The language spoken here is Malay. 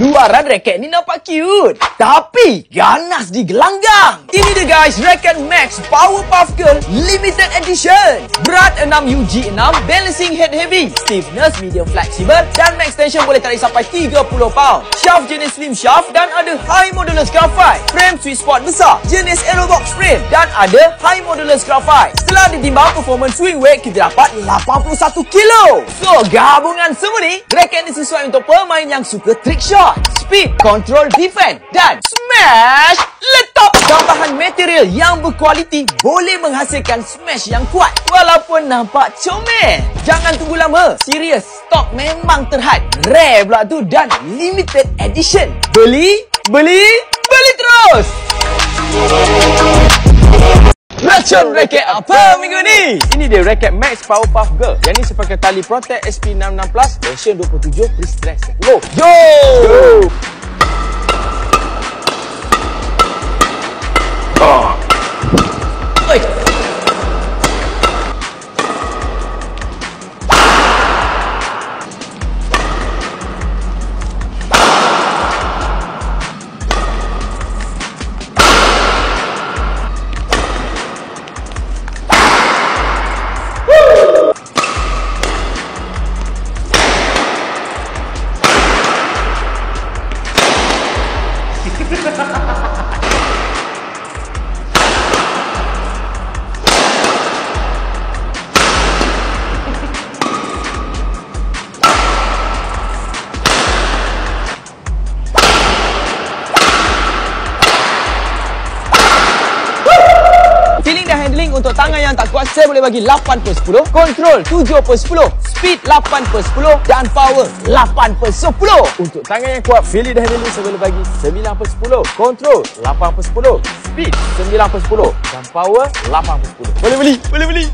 Luaran raket ni nampak cute, tapi ganas di gelanggang. Ini dia guys, raket Max Powerpuff Girl Limited Edition. Berat 6 UG6, balancing head heavy, stiffness medium flexible, dan max tension boleh tarik sampai 30 pound. Shaft jenis slim shaft dan ada high modulus graphite. Frame sweet spot besar, jenis aerobox frame, dan ada high modulus graphite. Setelah ditimbang performance swing weight, kita dapat 81 kilo. So, gabungan semua ni, raket ni sesuai untuk pemain yang suka trick shot, speed, control, defense, dan smash letop. Tambahan material yang berkualiti boleh menghasilkan smash yang kuat walaupun nampak comel. Jangan tunggu lama. Serius, stok memang terhad. Rare pula tu dan limited edition. Beli terus. Macam raket apa minggu ni? Ini dia raket Max Powerpuff Girl. Yang ni sepakai tali Protect SP66 Plus version 27 pre-stress 10. Yo! Oi. Feeling dan handling untuk tangan yang tak kuat, saya boleh bagi 8/10, control 7/10, speed 8/10 dan power 8/10. Untuk tangan yang kuat, feeling dan handling saya boleh bagi 9/10, control 8/10, speed 9/10 dan power 8/10. Boleh beli.